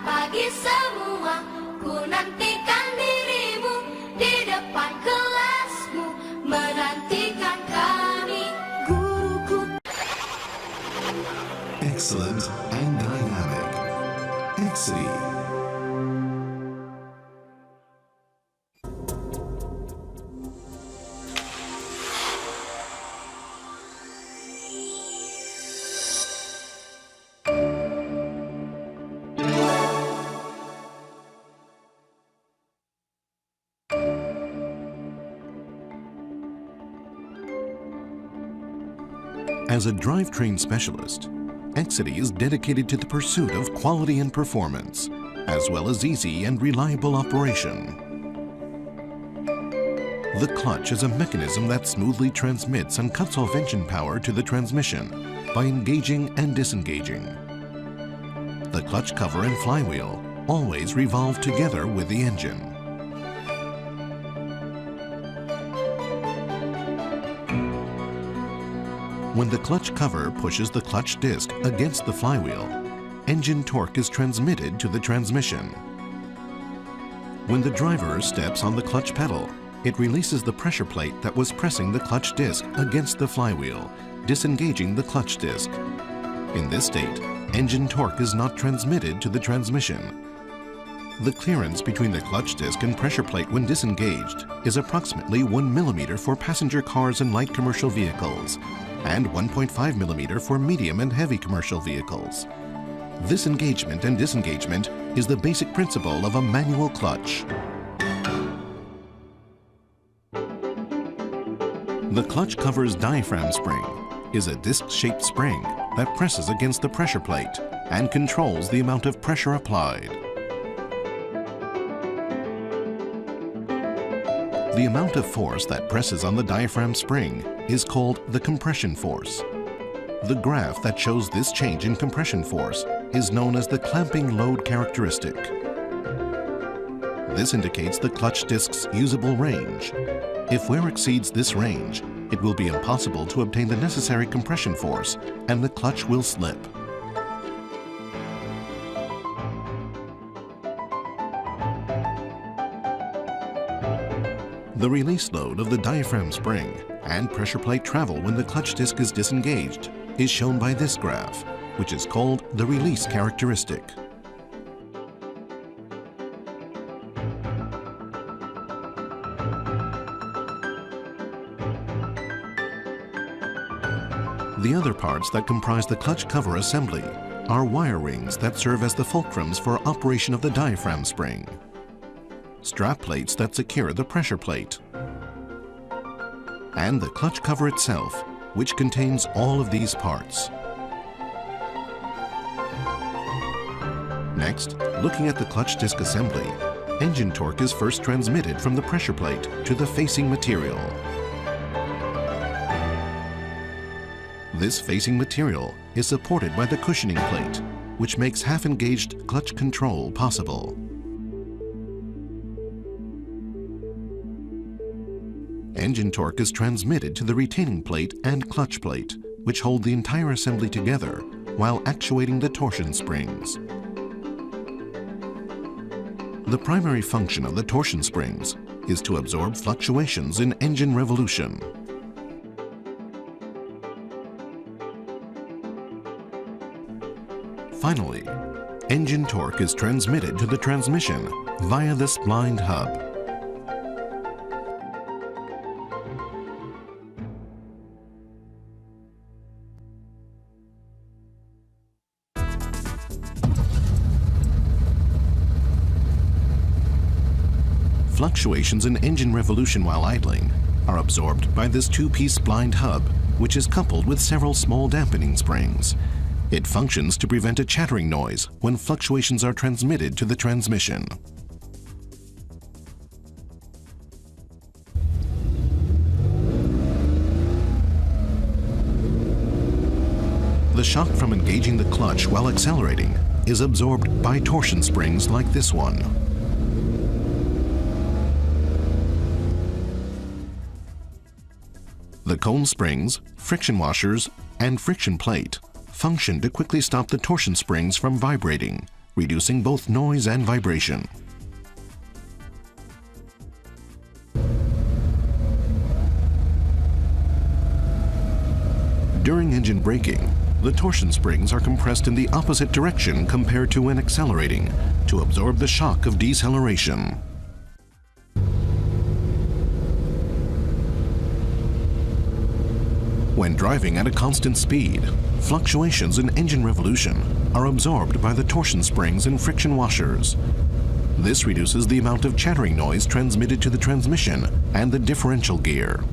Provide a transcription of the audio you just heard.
bagi semua. Ku nantikan dirimu di depan kelasmu, menantikan kami guruku. Excellent and dynamic. Exceed. As a drivetrain specialist, Exedy is dedicated to the pursuit of quality and performance, as well as easy and reliable operation. The clutch is a mechanism that smoothly transmits and cuts off engine power to the transmission by engaging and disengaging. The clutch cover and flywheel always revolve together with the engine. When the clutch cover pushes the clutch disc against the flywheel, engine torque is transmitted to the transmission. When the driver steps on the clutch pedal, it releases the pressure plate that was pressing the clutch disc against the flywheel, disengaging the clutch disc. In this state, engine torque is not transmitted to the transmission. The clearance between the clutch disc and pressure plate when disengaged is approximately 1 millimeter for passenger cars and light commercial vehicles, and 1.5 millimeter for medium and heavy commercial vehicles. This engagement and disengagement is the basic principle of a manual clutch. The clutch cover's diaphragm spring is a disc-shaped spring that presses against the pressure plate and controls the amount of pressure applied. The amount of force that presses on the diaphragm spring is called the compression force. The graph that shows this change in compression force is known as the clamping load characteristic. This indicates the clutch disc's usable range. If wear exceeds this range, it will be impossible to obtain the necessary compression force and the clutch will slip. The release load of the diaphragm spring and pressure plate travel when the clutch disc is disengaged is shown by this graph, which is called the release characteristic. The other parts that comprise the clutch cover assembly are wire rings that serve as the fulcrums for operation of the diaphragm spring, strap plates that secure the pressure plate, and the clutch cover itself, which contains all of these parts. Next, looking at the clutch disc assembly, engine torque is first transmitted from the pressure plate to the facing material. This facing material is supported by the cushioning plate, which makes half-engaged clutch control possible. Engine torque is transmitted to the retaining plate and clutch plate, which hold the entire assembly together while actuating the torsion springs. The primary function of the torsion springs is to absorb fluctuations in engine revolution. Finally, engine torque is transmitted to the transmission via the splined hub. Fluctuations in engine revolution while idling are absorbed by this two-piece splined hub, which is coupled with several small dampening springs. It functions to prevent a chattering noise when fluctuations are transmitted to the transmission. The shock from engaging the clutch while accelerating is absorbed by torsion springs like this one. The cone springs, friction washers, and friction plate function to quickly stop the torsion springs from vibrating, reducing both noise and vibration. During engine braking, the torsion springs are compressed in the opposite direction compared to when accelerating to absorb the shock of deceleration. When driving at a constant speed, fluctuations in engine revolution are absorbed by the torsion springs and friction washers. This reduces the amount of chattering noise transmitted to the transmission and the differential gear.